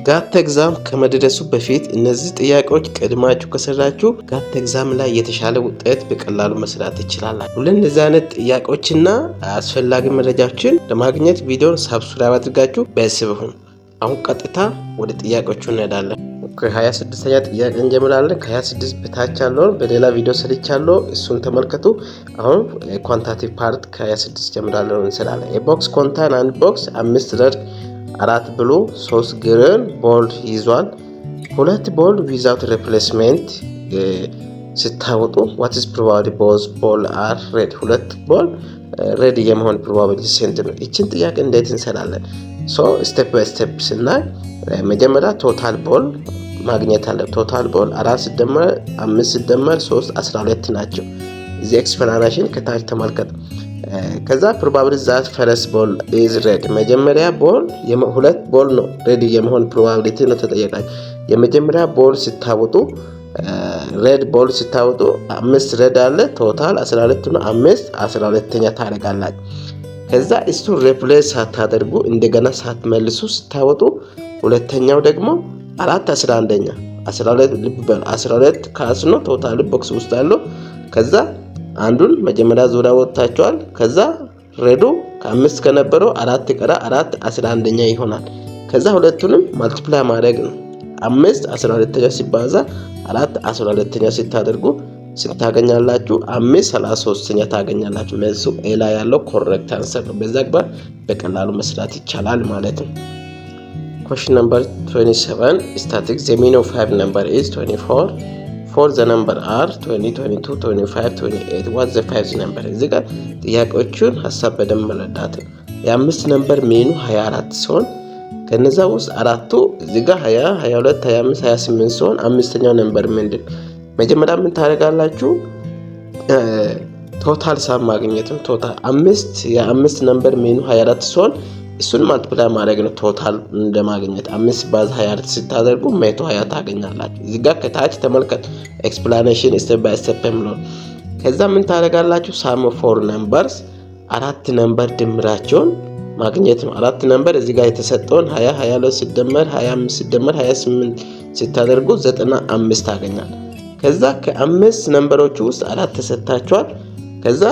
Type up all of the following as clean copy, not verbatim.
ጋት ኤግዛም ከመድረሱ በፊት እነዚህ ጥያቄዎች ቀድማችሁ ከሰራችሁ ጋት ኤግዛም ላይ የተሻለ ውጤት በቀላሉ መስራት ትችላላችሁ። ሁለት አይነት ጥያቄዎችና አስፈላጊ መረጃዎችን ለማግኘት ቪዲዮን ሰብስክራይብ አድርጋችሁ ቤተሰብ ሁኑ። አሁን ቀጥታ ወደ ጥያቄዎቹ እንሄዳለን። ከ26ኛ ጥያቄ እንጀምራለን። ከ26 በታች ያለውን በሌላ ቪዲዮ ሰርቻለሁ፣ እሱን ተመልከቱ። አሁን ኳንታቲቭ ፓርት ከ26 ጀምራለሁ እንሰራለን። የቦክስ ኮንታይን አንድ ቦክስ 5 ረድ 4 ብሉ 3 ግሪን ቦልድ ይዟል። 2 ቦልድ ዊዛውት ሪፕሌስመንት ስታወጡ what is probability both ball are red? 2 ቦል ሬድ የመሆን ፕሮባቢሊቲ ስንት ነው? እቺን ጥያቄ እንዴት እንሰራለን? ስቴፕ ባይ ስቴፕ ስናይ መጀመሪያ ቶታል ቦል ማግኘት አለ። ቶታል ቦል 4 ሲደመር 5 ሲደመር 3 12 ናቸው። እዚህ ኤክስፕላኔሽን ከታች ተመልከቱ። ከዛ ፕሮባቢሊቲ ዛት ፈረስ ቦል ኢዝ ሬድ፣ መጀመሪያ ቦል 2 ቦል ነው ሬድ የመሆን ፕሮባቢሊቲ ነው ተጠየቃችሁ። የመጀመሪያ ቦል ሲታወጡ ሬድ ቦል ሲታወጡ 5 ሬድ አለ፣ ቶታል 12 ነው። 5 12ኛ ታደርጋላችሁ። ከዛ እሱ ሪፕሌስ ሳታደርጉ እንደገና ሳትመልሱ ስታወጡ ሁለተኛው ደግሞ 4 11ኛ 12 ልብ በል 12 ካስ ነው ቶታል ቦክስ ውስጥ አለው። ከዛ አንዱን መጀመሪያ ዙሪያ ወጣችኋል። ከዛ ሬዱ ከ5 ከነበረው 4 ይቀራ 4 11ኛ ይሆናል። ከዛ ሁለቱንም ማልቲፕላይ ማድረግ ነው። 5 12ኛ ሲባዛ 4 12ኛ ሲታደርጉ ስታገኛላችሁ 5 33ኛ ታገኛላችሁ። መልሱ ኤ ላይ ያለው ኮሬክት አንሰር ነው። በዛ ግባ በቀላሉ መስራት ይቻላል ማለት ነው። Question number 27 statistics. The mean of 5 number is 24. For the number are 20, 22, 25, 28. What's the 5th number? እዚህ ጋር ጥያቄዎቹን ሐሳብ በደንብ መረዳት ነው። የአምስት ነምበር ሚኑ 24 ሲሆን ከነዛ ውስጥ አራቱ እዚህ ጋር 20፣ 22፣ 25፣ 28 ሲሆን አምስተኛው ነምበር ምንድን? መጀመሪያ ምን ታደርጋላችሁ? ቶታል ሳም ማግኘት ነው። ቶታል የአምስት ነምበር ሚኑ 24 ሲሆን እሱን ማልቲፕላይ ማድረግ ነው ቶታል እንደማግኘት። 5 ባዝ 24 ስታደርጉ 120 ታገኛላችሁ። እዚህ ጋር ከታች ተመልከቱ ኤክስፕላኔሽን ስቴፕ ባይ ስቴፕ ነው። ከዛ ምን ታደርጋላችሁ? ሳም ኦፍ 4 ነምበርስ አራት ነምበር ድምራቸውን ማግኘት ነው። አራት ነምበር እዚህ ጋር የተሰጠውን 20 22 ሲደመር 25 ሲደመር 28 ስታደርጉ 95 ታገኛላችሁ። ከዛ ከ5 ነምበሮች ውስጥ አራት ተሰጣችኋል። ከዛ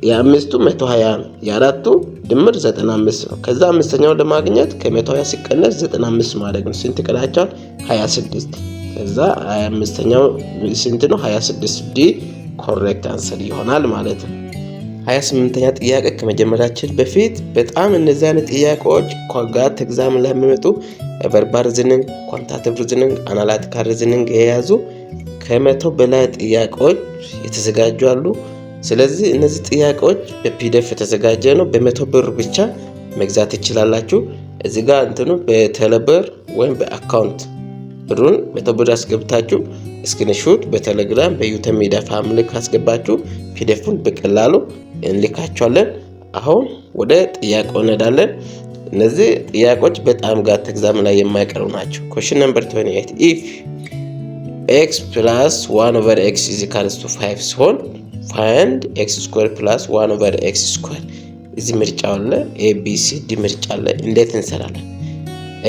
የአምስቱ 120 ነው፣ የአራቱ ድምር 95 ነው። ከዛ አምስተኛው ለማግኘት ከ120 ሲቀነስ 95 ማድረግ ነው። ስንት ይቀራቸዋል? 26። ከዛ 25ኛው ስንት ነው? 26። ዲ ኮሬክት አንሰር ይሆናል ማለት ነው። 28ኛ ጥያቄ ከመጀመራችን በፊት በጣም እነዚህ አይነት ጥያቄዎች ጋት ኤግዛም ላይ የሚመጡ ቨርባል ሪዝኒንግ፣ ኳንታቲቭ ሪዝኒንግ፣ አናላቲካል ሪዝኒንግ የያዙ ከ100 በላይ ጥያቄዎች የተዘጋጁ አሉ። ስለዚህ እነዚህ ጥያቄዎች በፒዲኤፍ የተዘጋጀ ነው። በ100 ብር ብቻ መግዛት ይችላላችሁ። እዚህ ጋር በቴሌብር ወይም በአካውንት ብሩን 100 ብር አስገብታችሁ ስክሪንሾት በቴሌግራም በዩቲዩብ ሚዲያ ፋሚሊ ካስገባችሁ ፒዲኤፉን በቀላሉ እንልካችኋለን። አሁን ወደ ጥያቄው እንሄዳለን። እነዚህ ጥያቄዎች በጣም ጋት ኤግዛም ላይ የማይቀሩ ናቸው። question number 28 if x plus 1 over x is equals to 5 ሲሆን find x square plus 1 over x square። እዚህ ምርጫው አለ a b c d ምርጫ አለ። እንዴት እንሰራለን?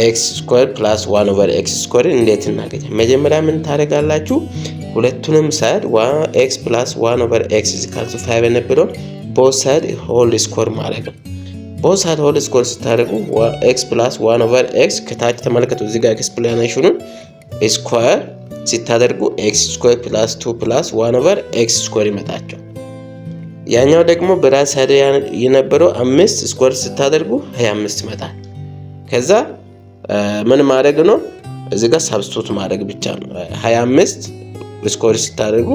x square plus 1 over x square እንዴት እናገኛለን? መጀመሪያ ምን ታደርጋላችሁ? ሁለቱንም ሳይድ x plus 1 over x is equals to 5 የነበረው both side whole square ማድረግ ነው። both side whole square ስታደርጉ x plus 1 over x ከታች ተመልከቱ። እዚህ ጋር ኤክስፕላኔሽኑን ስኳር ሲታደርጉ x square plus 2 plus 1 over x square ይመጣቸው። ያኛው ደግሞ በራስ ሳይድ የነበረው 5 ስኳር ስታደርጉ 25 ይመጣል። ከዛ ምን ማድረግ ነው? እዚህ ጋር ሳብስቲቱት ማድረግ ብቻ ነው። 25 ስኳር ስታደርጉ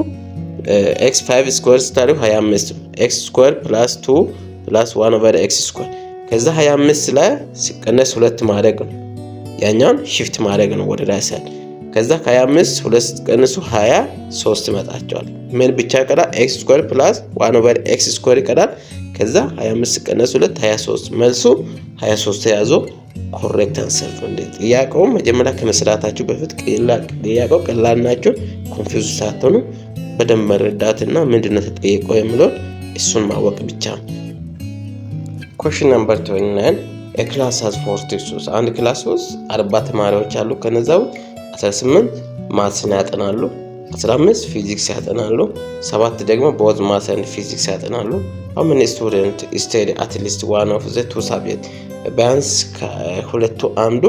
x 5 ስኳር ስታደርጉ 25 x square plus 2 plus 1 over x square። ከዛ 25 ላይ ሲቀነስ 2 ማድረግ ነው። ያኛውን shift ማድረግ ነው ወደ ራስ ሳይድ። ከዛ ከ25 2 ሲቀነሱ 23 ይመጣቸዋል። ምን ብቻ ቀራ? x square plus 1 over x square ይቀራል። ከዛ 25 ሲቀነስ 2 23። መልሱ 23 ተያዞ ኮሬክት አንሰር ነው። ጥያቄው መጀመሪያ ከመስራታችሁ በፊት ጥያቄው ቀላል ናቸው። ኮንፊውዝ ሳትሆኑ በደንብ መረዳትና ምንድነው ተጠየቀው የሚለው እሱን ማወቅ ብቻ ነው። question number 29 ክላስ ሃዝ 43 አንድ ክላስ ውስጥ 40 ተማሪዎች አሉ። ከነዛው 18 ማትስን ያጠናሉ፣ 15 ፊዚክስ ያጠናሉ፣ 7 ደግሞ ቦዝ ማትስ ኤንድ ፊዚክስ ያጠናሉ። how many students study at least one of the two subjects ቢያንስ ከሁለቱ አንዱ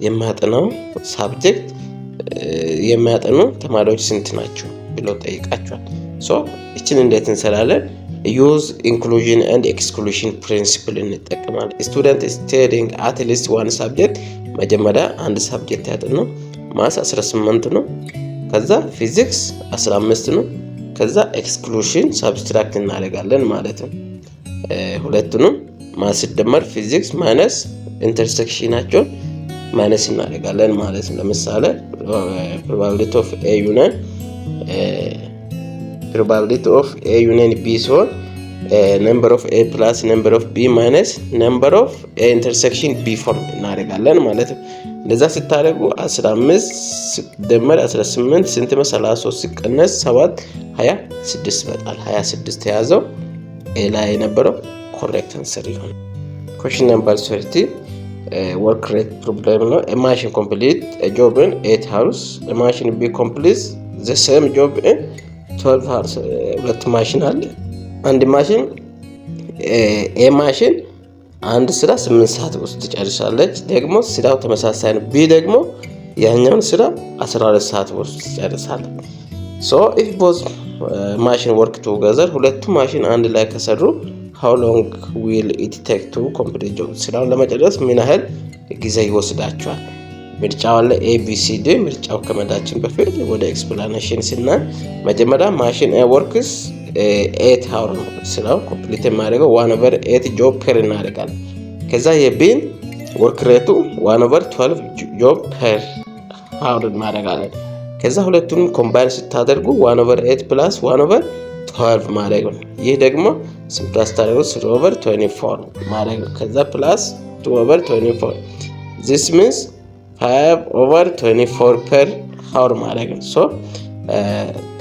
የሚያጠናው ሳብጀክት የሚያጠኑ ተማሪዎች ስንት ናቸው ብሎ ጠይቃቸዋል። ሶ እቺን እንዴት እንሰራለን? use inclusion and exclusion principle እንጠቀማለን። student studying at least one subject መጀመሪያ አንድ ሳብጀክት ያጠናው ማስ 18 ነው። ከዛ ፊዚክስ 15 ነው። ከዛ ኤክስክሉሽን ሰብስትራክት እናደርጋለን ማለት ነው። ሁለቱንም ማስ ሲደመር ፊዚክስ ማይነስ ኢንተርሴክሽናቸውን ማይነስ እናደርጋለን ማለት ነው። ለምሳሌ probability of A union B ሲሆን number of A plus number of B minus number of A intersection B ፎርም እናደርጋለን ማለት ነው። እንደዛ ስታደርጉ 15 ሲደመር 18 ስንት ነው? 33 ሲቀነስ 7 26 ይመጣል። 26 የያዘው ኤ ላይ የነበረው ኮሬክት አንሰር ይሆናል። question number 30 work rate problem ነው። a machine complete a job in 8 hours a machine B complete the same job in 12 hours ሁለት ማሽን አለ። አንድ ማሽን ኤ ማሽን አንድ ስራ 8 ሰዓት ውስጥ ትጨርሳለች። ደግሞ ስራው ተመሳሳይ ነው። ቢ ደግሞ ያኛውን ስራ 12 ሰዓት ውስጥ ትጨርሳለች። so if both machine work together ሁለቱ ማሽን አንድ ላይ ከሰሩ how long will it take to complete job ስራውን ለመጨረስ ምን ያህል ጊዜ ይወስዳቸዋል? ምርጫው አለ A B C D። ምርጫው ከመዳችን በፊት ወደ ኤክስፕላኔሽን ስናይ መጀመሪያ ማሽን A works 8 hours ነው ስራው ኮምፕሊት የማደርገው 1/8 ጆብ ፐር እናደርጋለን። ከዛ የቢን ወርክ ሬቱ 1/12 ጆብ ፐር አወር እናደርጋለን። ከዛ ሁለቱንም ኮምባይን ስታደርጉ 1/8 + 1/12 ማድረግ ነው። ይህ ደግሞ ሲምፕል ስታደርጉ 3/24 ማድረግ ነው። ከዛ ፕላስ 2/24 this means 5/24 per hour ማድረግ ነው። so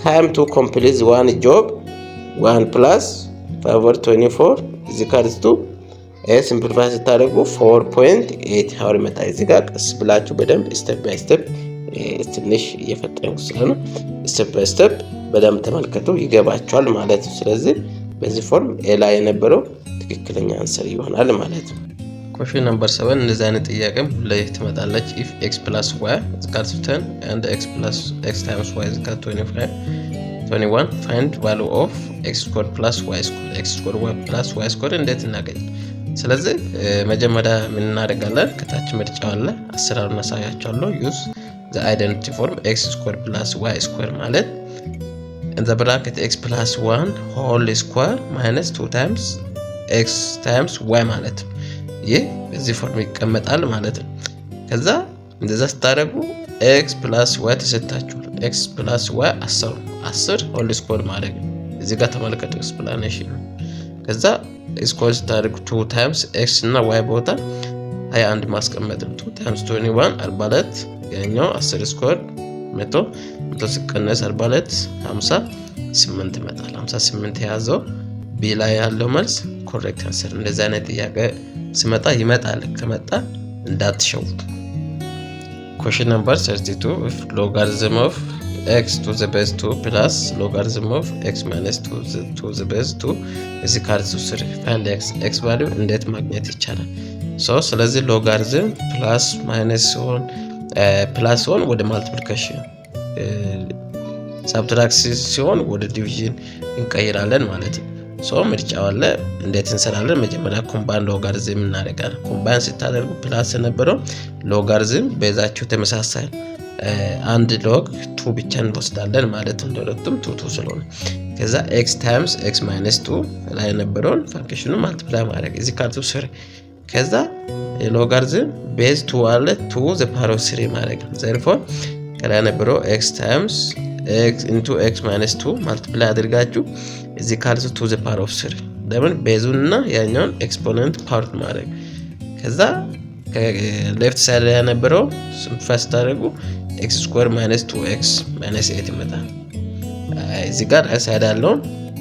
time to complete one job 1 plus 5/24 is equal to simplify ስታደርጉ 4.8 hour ይመጣል። እዚህ ጋር ቀስ ብላችሁ በደንብ ስቴፕ ባይ ስቴፕ ትንሽ እየፈጠንኩ ስለሆነ ስቴፕ ባይ ስቴፕ በደንብ ተመልከቱ፣ ይገባችኋል ማለት ነው። ስለዚህ በዚህ ፎርም ኤ ላይ የነበረው ትክክለኛ አንሰር ይሆናል ማለት ነው። question number 7 እንደዚህ አይነት ጥያቄም ላይ ትመጣለች። if x plus y is equal to 10 and x plus x times y is equal to 21 find value of x squared plus y squared x squared y plus y squared እንዴት እናገኝ? ስለዚህ መጀመሪያ ምን እናደርጋለን? ከታች ምርጫው አለ፣ አሰራሩን አሳያችኋለሁ። use the identity form x squared plus y squared ማለት in the bracket x plus 1 whole square minus 2 times x times y ማለት ይህ በዚህ ፎርም ይቀመጣል ማለት ነው። ከዛ እንደዛ ስታደርጉ x plus y ተሰጣችኋል። x plus y 10 ሆል ስኩዌር ማለት ነው። እዚህ ጋር ተመልከቱ ኤክስፕላኔሽን። ከዛ ስኩዌር ስታደርጉ 2 times x እና y ቦታ 21 ማስቀመጥ ነው። 2 times 21 42 ያኛው 10 ስኩዌር 100 ሲቀነስ 42 58 ይመጣል። 58 የያዘው ቢ ላይ ያለው መልስ ኮሬክት አንሰር። እንደዚህ አይነት ጥያቄ ሲመጣ ይመጣል። ከመጣ እንዳትሸውዱ። question number 32 if logarithm of x to the base 2 plus logarithm of x minus 2 to the base 2 is equal to 3 find x value እንዴት ማግኘት ይቻላል? ስለዚህ ሎጋሪዝም ፕላስ ማይነስ ሲሆን ወደ ማልቲፕሊኬሽን፣ ሳብትራክት ሲሆን ወደ ዲቪዥን እንቀይራለን ማለት ነው። ምርጫው አለ። እንዴት እንሰራለን? መጀመሪያ ኮምባይን ሎጋሪዝም እናደርጋለን። ኮምባይን ስታደርጉ ፕላስ የነበረው ሎጋሪዝም ቤዛቸው ተመሳሳይ አንድ ሎግ 2 ብቻ እንወስዳለን ማለት ነው። ሁለቱም 2 ስለሆነ ከዛ x times x minus 2 ላይ የነበረውን ፋንክሽኑ ማልቲፕላይ ማድረግ እዚህ ካርቱ 3 ከዛ ሎጋሪዝም ቤዝ 2 አለ 2 the power of 3 ማድረግ therefore ከላይ የነበረው x times x into x minus 2 ማልቲፕላይ አድርጋችሁ እዚህ ካርቱ 2 the power of 3 ለምን ቤዙንና ያኛውን ኤክስፖነንት ፓርት ማድረግ ከዛ ከሌፍት ሳይድ ላይ የነበረው ሲምፕሊፋይ አድርጉ x square minus 2x minus 8 ይመጣል። እዚህ ጋር ሳይድ ያለው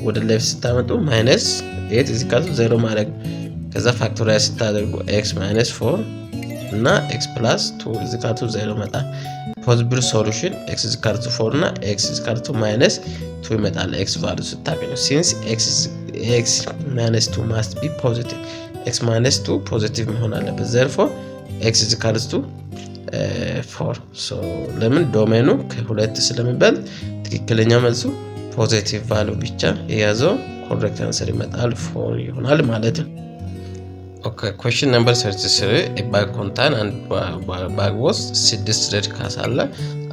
ወደ ሌፍት ስታመጡ minus 8 እዚህ ጋር 0 ማድረግ ከዛ ፋክቶራይዝ ስታደርጉ x - 4 እና x + 2 = 0 ይመጣል። ፖሲብል ሶሉሽን x = 4 እና x = -2 ይመጣል። x ቫልዩ ስታገኙ since x - 2 must be positive x - 2 ፖዚቲቭ መሆን አለበት። therefore x = 4 ሶ ለምን ዶሜኑ ከ2 ስለሚበልጥ ትክክለኛ መልሱ ፖዚቲቭ ቫልዩ ብቻ የያዘው ኮሬክት አንሰር ይመጣል 4 ይሆናል ማለት ነው። ኦኬ question number 33 a bag contain and bag was 6 red cards አለ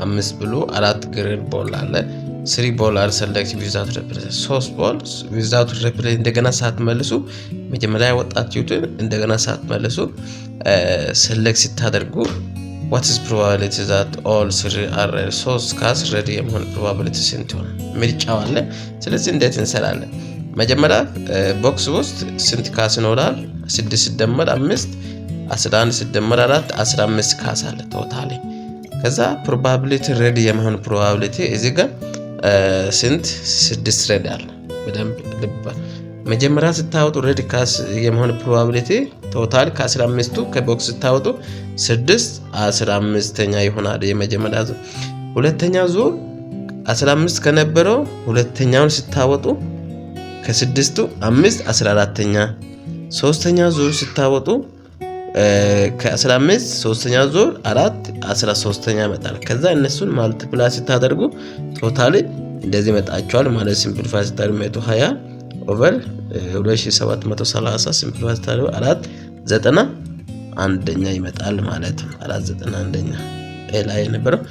5 ብሉ 4 green ball አለ 3 ball are selected without represent 3 balls without represent እንደገና ሳትመልሱ መጀመሪያ ወጣችሁትን እንደገና ሳትመልሱ select ስታደርጉ what is probability that all 3 are red 3 cards red የመሆን probability ስንት ይሆናል? ምርጫው አለ። ስለዚህ እንዴት እንሰራለን? መጀመሪያ ቦክስ ውስጥ ስንት ካስ ይኖራል? 6 ሲደመር 5 11 ሲደመር 4 15 ካስ አለ ቶታሊ። ከዛ ፕሮባቢሊቲ ሬድ የመሆን ፕሮባቢሊቲ እዚህ ጋር ስንት 6 ሬድ አለ። በደንብ ልብ መጀመሪያ ስታወጡ ሬድ ካስ የመሆን ፕሮባቢሊቲ ቶታሊ ከ15ቱ ከቦክስ ስታወጡ 6 15ኛ ይሆናል የመጀመሪያ ዙር። ሁለተኛ ዙር 15 ከነበረው ሁለተኛውን ስታወጡ ከ6ቱ 5 14ኛ። ሶስተኛ ዙር ስታወጡ ከ15 ሶስተኛ ዙር 4 13ኛ ይመጣል። ከዛ እነሱን ማልቲፕላይ ስታደርጉ ቶታሊ እንደዚህ መጣቸዋል ማለት ሲምፕሊፋይ ስታደርጉ 120 ኦቨር 2730 ሲምፕሊፋይ ስታደርጉ 491ኛ ይመጣል ማለት ነው። 491ኛ ላይ የነበረው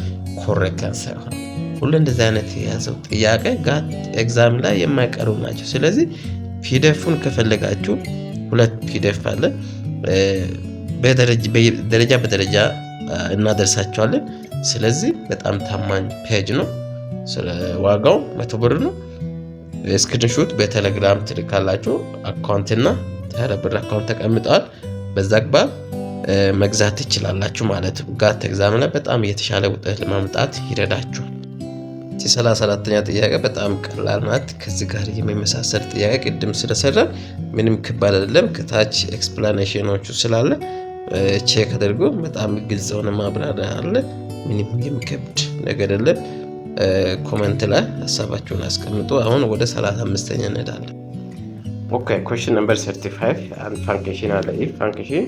ኮሬክት አንሰር ነው። ሁሉ እንደዚህ አይነት የያዘው ጥያቄ ጋር ኤግዛም ላይ የማይቀሩ ናቸው። ስለዚህ ፒዲኤፉን ከፈለጋችሁ ሁለት ፒዲኤፍ አለ በደረጃ እናደርሳቸዋለን። ስለዚህ በጣም ታማኝ ፔጅ ነው። ስለ ዋጋው 100 ብር ነው። ስክሪንሾት በቴሌግራም ትልካላችሁ። አካውንትና ተረብር አካውንት ተቀምጧል። በዛ አግባብ መግዛት ትችላላችሁ ማለት ነው። ጋር ኤግዛም ላይ በጣም የተሻለ ውጤት ለማምጣት ይረዳችኋል። 34ኛ ጥያቄ በጣም ቀላል ናት። ከዚህ ጋር የሚመሳሰል ጥያቄ ቅድም ስለሰራ ምንም ከባድ አይደለም። ከታች ኤክስፕላኔሽኖቹ ስላለ ቼክ አድርጉ። በጣም ግልጽ ሆነ ማብራሪያ አለ። ምንም የሚከብድ ነገር አይደለም። ኮሜንት ላይ ሐሳባችሁን አስቀምጡ። አሁን ወደ 35ኛ እንሄዳለን። ኦኬ question number 35 and function አለ if function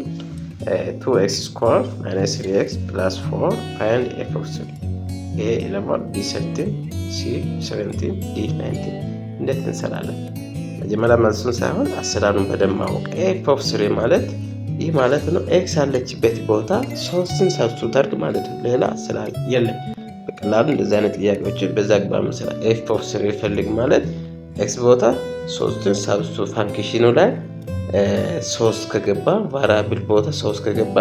2x square minus 3x plus 4 find f of 3 a 11 b 13 c 17 d 19 እንዴት እንሰራለን? መጀመሪያ መልሱን ሳይሆን አሰራሩን በደንብ ማወቅ። f of 3 ማለት ይህ ማለት ነው x ያለችበት ቦታ 3ን ሰብስቲቱት አድርግ ማለት ነው። ሌላ አሰራር የለም። በቀላሉ እንደዚህ አይነት ጥያቄዎችን በዛ አግባብ መስራት። f of 3 ፈልግ ማለት x ቦታ 3ን ሰብስቲቱት ፋንክሽኑ ላይ 3 ከገባ ቫሪያብል ቦታ 3 ከገባ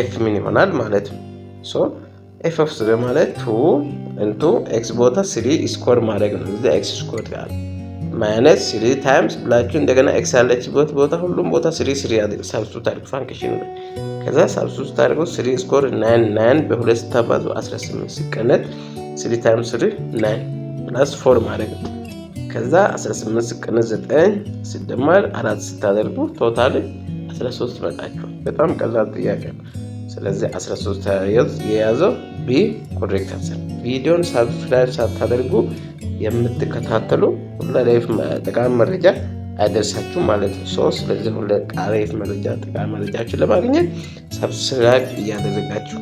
f ምን ይሆናል ማለት ነው። ሶ f of 3 ማለት 2 into x ቦታ 3 ስኮር ማድረግ ነው። እዚህ x ስኮር ጋር ማይነስ 3 ታይምስ ብላችሁ እንደገና x ያለችበት ቦታ ሁሉም ቦታ 3 3 ሰብስቲቱት አድርጉ ፋንክሽኑ ላይ። ከዛ ሰብስቲቱት አድርጉ 3 ስኮር 9 9 በ2 ስታባዙ 18 ሲቀነስ 3 ታይምስ 3 9 ፕላስ 4 ማድረግ ነው። ከዛ 18 ሲቀነስ 9 ሲደመር 4 ስታደርጉ ቶታሊ 13 መጣችሁ። በጣም ቀላል ጥያቄ ነው። ስለዚህ 13 የያዘው ቢ ኮሬክት አንሰር። ቪዲዮን ሰብስክራይብ ሳታደርጉ የምትከታተሉ ሁሌ ጠቃሚ መረጃ አይደርሳችሁ ማለት ነው። ስለዚህ ሁሌ አሪፍ መረጃ ጠቃሚ መረጃዎችን ለማግኘት ሰብስክራይብ እያደረጋችሁ።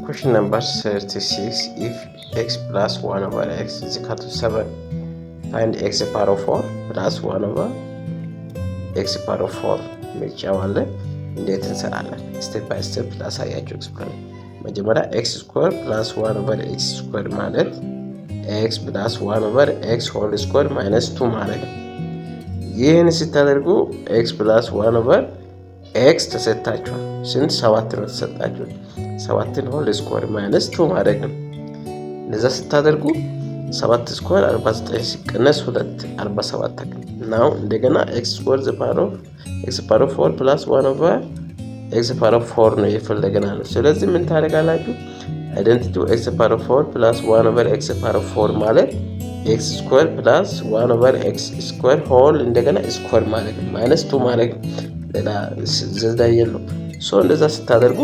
question number 36 if x plus 1 over x is equal to 7 find x power of 4 plus 1 over x power of 4 ምርጫው አለ። እንዴት እንሰራለን? ስቴፕ ባይ ስቴፕ ላሳያችሁ ኤክስፕሌን። መጀመሪያ x ስኩዌር ፕላስ 1 ኦቨር x ስኩዌር ማለት x ፕላስ 1 ኦቨር x ሆል ስኩዌር ማይነስ 2 ማለት ነው። ይህን ስታደርጉ x ፕላስ 1 ኦቨር x ተሰጣችኋል። ስንት 7 ነው ተሰጣችኋል። 7ን ሆል ስኩዌር ማይነስ 2 ማለት ነው። ለዛ ስታደርጉ 7 ስኩዌር 49 ሲቀነስ 2 47 ታገኙ። ናው እንደገና x ስኩዌር ዘ ፓወር ኦፍ x ፓወር ኦፍ 4 ፕላስ 1 ኦቨር x ፓወር ኦፍ 4 ነው የፈለገና ነው። ስለዚህ ምን ታደርጋላችሁ? አይደንቲቲ x ፓወር ኦፍ 4 ፕላስ 1 ኦቨር x ፓወር ኦፍ 4 ማለት ኤክስ ስኩዌር ፕላስ 1 ኦቨር ኤክስ ስኩዌር ሆል እንደገና ስኩዌር ማለት ነው ማይነስ 2 ማለት ነው። ሌላ ዘዛ የለው። ሶ እንደዛ ስታደርጉ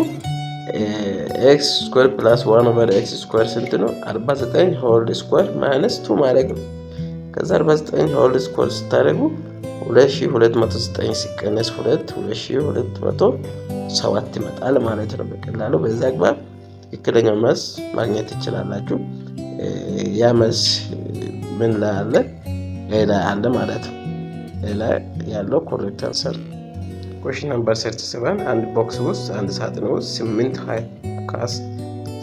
ኤክስ ስኩዌር ፕላስ 1 ኦቨር ኤክስ ስኩዌር ስንት ነው? 49 ሆል ስኩዌር ማይነስ 2 ማለት ነው። ከዛ 49 ሆል ስኩዌር ስታደርጉ 2209 ሲቀነስ 2 2207 ይመጣል ማለት ነው። በቀላሉ በዛ አግባብ ትክክለኛው መልስ ማግኘት ትችላላችሁ። ያ መልስ ምን ላይ አለ? ኤ ላይ አለ ማለት ነው። ኤ ላይ ያለው ኮሬክት አንሰር። ኩዌስችን ነምበር 37 አንድ ቦክስ ውስጥ አንድ ሳጥን ውስጥ 8 ሃይ ካስ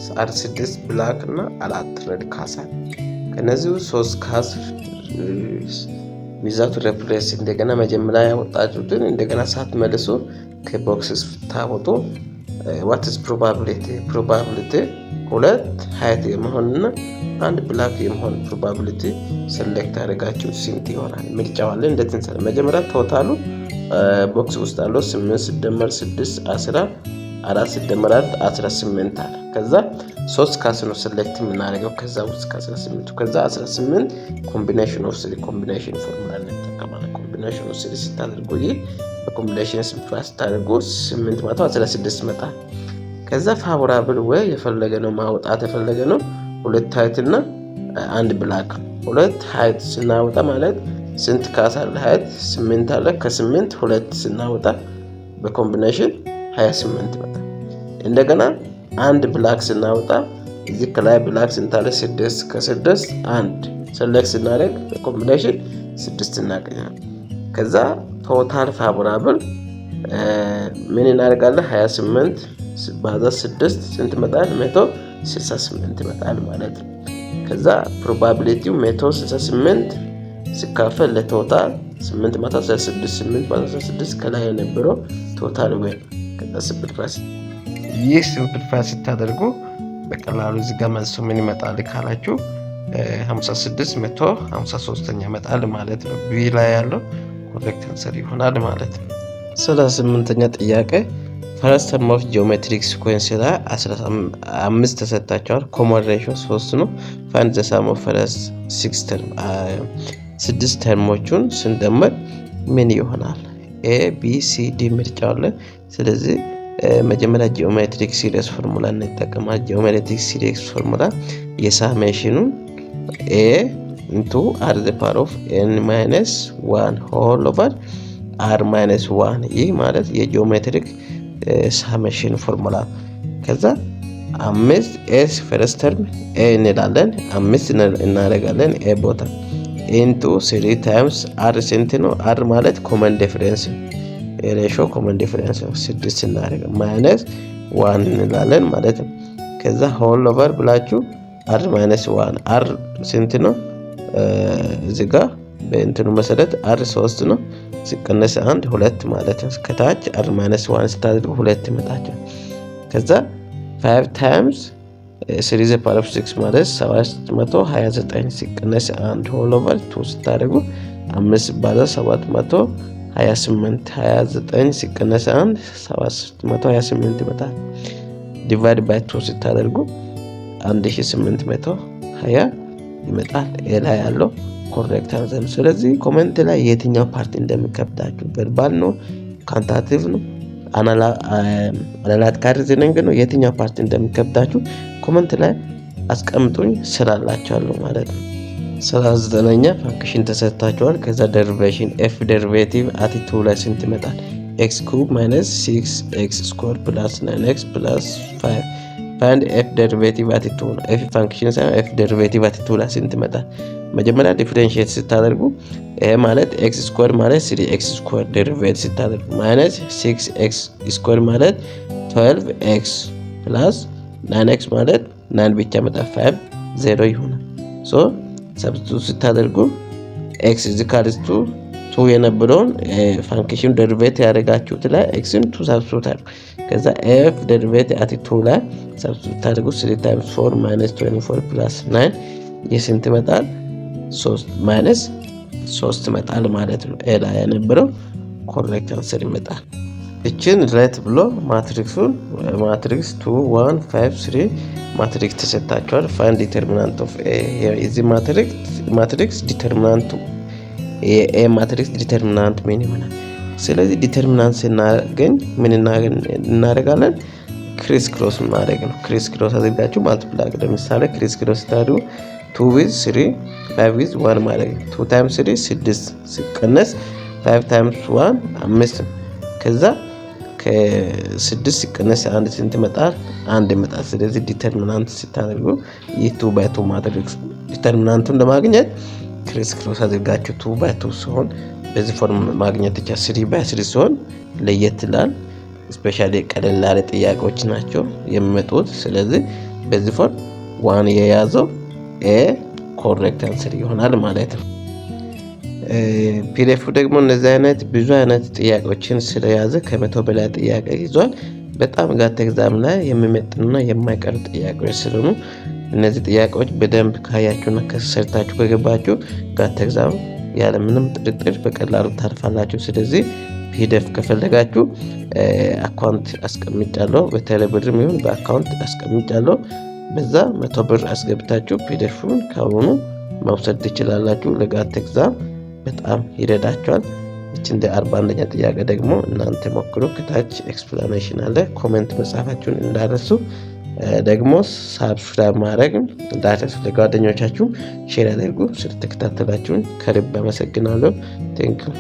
6 ብላክ እና 4 ሬድ ካስ አለ። ከነዚህ ውስጥ 3 ካስ ዊዛውት ሪፕሌስ እንደገና መጀመሪያ ያወጣችሁትን እንደገና ሳትመልሱ ከቦክስ ታወጡ what is probability ሁለት ሃይት የመሆንና አንድ ብላክ የመሆን ፕሮባቢሊቲ ሴሌክት አድርጋችሁ ስንት ይሆናል? ምርጫው አለ። እንዴት እንሰራ? መጀመሪያ ቶታሉ ቦክስ ውስጥ አለው 8 ሲደመር 6 10 4 ሲደመር 18 አለ። ከዛ 3 ካስ ነው ሴሌክት የምናደርገው ከዛ ውስጥ ከ18 ከዛ 18 ኮምቢኔሽን ኦፍ 3 ኮምቢኔሽን ፎርሙላ እንጠቀማለን። ኮምቢኔሽን ኦፍ 3 ስታደርጉ ይሄ በኮምቢኔሽን ሲምፕሊፋይ ስታደርጉ 816 ይመጣል። ከዛ ፋቮራብል ወይ የፈለገ ነው ማውጣት የፈለገ ነው ሁለት ሃይት እና አንድ ብላክ። ሁለት ሃይት ስናወጣ ማለት ስንት ካስ አለ? ሃይት 8 አለ። ከ8 2 ስናወጣ በኮምቢኔሽን 28 ይመጣል። እንደገና አንድ ብላክ ስናወጣ እዚህ ከላይ ብላክ ስንት አለ? 6 ከ6 1 ሴሌክት ስናደርግ በኮምቢኔሽን 6 እናገኛለን። ከዛ ቶታል ፋቮራብል ምን እናደርጋለን? 28 ሲባዛ 6 ስንት ይመጣል? 168 ይመጣል ማለት ነው። ከዛ ፕሮባቢሊቲው 168 ሲካፈል ለቶታል 816 ከላይ የነበረው ቶታል ወይ ከዛ ሲምፕሊፋይ ይህ ሲምፕሊፋይ ስታደርጉ በቀላሉ እዚህ ጋር መልሱ ምን ይመጣል ካላችሁ 56 153ኛ ይመጣል ማለት ነው። ቢ ላይ ያለው ኮሬክት አንሰር ይሆናል ማለት ነው። 38ኛ ጥያቄ ፈርስት ተርም ኦፍ ጂኦሜትሪክ ሲኩዌንስ ላይ 15 ተሰጣቸዋል። ኮመን ሬሽዮ 3 ነው። ፋይንድ ዘ ሳም ኦፍ ፈርስት 6 ተርም 6 ተርሞቹን ስንደምር ምን ይሆናል? ኤ ቢ ሲ ዲ ምርጫ አለ። ስለዚህ መጀመሪያ ጂኦሜትሪክ ሲሪስ ፎርሙላ እንጠቀማለን። ጂኦሜትሪክ ሲሪስ ፎርሙላ የሳሜሽኑን ኤ ኢንቱ አር ዘ ፓወር ኦፍ ኤን ማይነስ 1 ሆል ኦቨር አር ማይነስ 1 ይህ ማለት የጂኦሜትሪክ ሳሜሽን ፎርሙላ። ከዛ 5 ኤስ ፈርስት ተርም ኤ እንላለን 5 እናደርጋለን ኤ ቦታ ኢንቱ 3 ታይምስ አር ስንት ነው? አር ማለት ኮመን ዲፈረንስ ሬሽዮ ኮመን ዲፈረንስ 6 እናደርግ ማይነስ 1 እንላለን ማለት ነው። ከዛ ሆል ኦቨር ብላችሁ አር ማይነስ 1 አር ስንት ነው? እዚህ ጋር በእንትኑ መሰረት አር 3 ነው ሲቀነስ 1 2 ማለት ነው። ከታች አር ማይነስ 1 ስታደርጉ 2 ይመጣል። ከዛ 5 ታይምስ 3 ዘ ፓወር ኦፍ 6 ማለት 729 ሲቀነስ 1 ሆል ኦቨር 2 ስታደርጉ 5 ባዛ 728 29 ሲቀነስ 1 728 ይመጣል። ዲቫይድ ባይ 2 ስታደርጉ 1820 ይመጣል። ኤላ ያለው ኮሬክት አንሰር። ስለዚህ ኮሜንት ላይ የትኛው ፓርት እንደሚከብዳችሁ ቨርባል ነው ካንታቲቭ ነው አናላቲካል ሪዝኒንግ ነው የትኛው ፓርት እንደሚከብዳችሁ ኮሜንት ላይ አስቀምጡኝ ስላላችኋለሁ ማለት ነው። 39ኛ ፋንክሽን ተሰጥታችኋል። ከዛ ዴሪቬሽን ኤፍ ዴሪቬቲቭ አት 2 ላይ ስንት ይመጣል? x ኩብ ማይነስ 6x ስኩዌር ፕላስ 9x ፕላስ 5 ፋይንድ ኤፍ ዴሪቬቲቭ አት 2 ነው። ኤፍ ፋንክሽን ሳይሆን ኤፍ ዴሪቬቲቭ አት 2 ላይ ስንት ይመጣል? መጀመሪያ ዲፈረንሺየት ስታደርጉ ይሄ ማለት x ስኩዌር ማለት 3x ስኩዌር ዴሪቬት ስታደርጉ ማይነስ 6x ስኩዌር ማለት 12x ፕላስ 9x ማለት 9 ብቻ መጣ 5 0 ይሆናል። ሶ ሰብስቲቱት ስታደርጉ x is equal to 2 የነበረውን ፋንክሽን ዴሪቬት ያደርጋችሁት ላይ x ን 2 ሰብስቲቱት አድርጉ። ከዛ f ዴሪቬት አት 2 ላይ ሰብስቲቱት አድርጉ 3 times 4 minus 24 plus 9 የስንት ይመጣል? 3 ማይነስ 3 ይመጣል ማለት ነው። ኤ ላይ የነበረው ኮሬክት አንሰር ይመጣል። እችን ለት ብሎ ማትሪክሱን ማትሪክስ 2 1 5 3 ማትሪክስ ተሰጥታችኋል። ፋይንድ ዲተርሚናንት ኦፍ ኤ የዚህ ማትሪክስ ዲተርሚናንቱ ኤ ማትሪክስ ዲተርሚናንት ምን ይሆናል? ስለዚህ ዲተርሚናንት ስናገኝ ምን እናደርጋለን? ክሪስ ክሮስ ማድረግ ነው። ክሪስ ክሮስ አድርጋችሁ ማልቲፕላይ ለምሳሌ ክሪስ ክሮስ ታዱ 2 with 3 5 with 1 ማድረግ ነው። 2 times 3 6 ሲቀነስ 5 times 1 5 ከዛ ከ6 ሲቀነስ 1 ስንት ይመጣል? 1 ይመጣል። ስለዚህ ዲተርሚናንት ስታደርጉ ይህ 2 by 2 ማትሪክስ ዲተርሚናንቱን ለማግኘት ክሪስ ክሮስ አድርጋችሁ 2 by 2 ሲሆን በዚህ ፎርም ማግኘት ይቻላል። 3 by 3 ሲሆን ለየት ይላል። ስፔሻሊ ቀለል ያለ ጥያቄዎች ናቸው የሚመጡት። ስለዚህ በዚህ ፎርም 1 የያዘው ኤ ኮሬክት አንሰር ይሆናል ማለት ነው። ፒዲኤፍ ደግሞ እነዚህ አይነት ብዙ አይነት ጥያቄዎችን ስለያዘ ከመቶ በላይ ጥያቄ ይዟል። በጣም ጋት ኤግዛም ላይ የሚመጥኑና የማይቀሩ ጥያቄዎች ስለሆኑ እነዚህ ጥያቄዎች በደንብ ካያችሁና ከሰርታችሁ ከገባችሁ ጋት ኤግዛም ያለ ምንም ጥርጥር በቀላሉ ታልፋላችሁ። ስለዚህ ፒዲኤፍ ከፈለጋችሁ አካውንት አስቀምጫለሁ፣ በቴሌብርም ይሁን በአካውንት አስቀምጫለሁ። በዛ 100 ብር አስገብታችሁ ፒዲኤፉን ካሁኑ መውሰድ ትችላላችሁ። ለጋት ኤግዛም በጣም ይረዳችኋል። እቺ እንደ 41ኛ ጥያቄ ደግሞ እናንተ ሞክሩ። ከታች ኤክስፕላኔሽን አለ፣ ኮሜንት መጻፋችሁን እንዳትረሱ። ደግሞ ሳብስክራይብ ማድረግ እንዳትረሱ። ለጓደኞቻችሁ ሼር አድርጉ። ስለተከታተላችሁን ከልብ አመሰግናለሁ። ቴንክ ዩ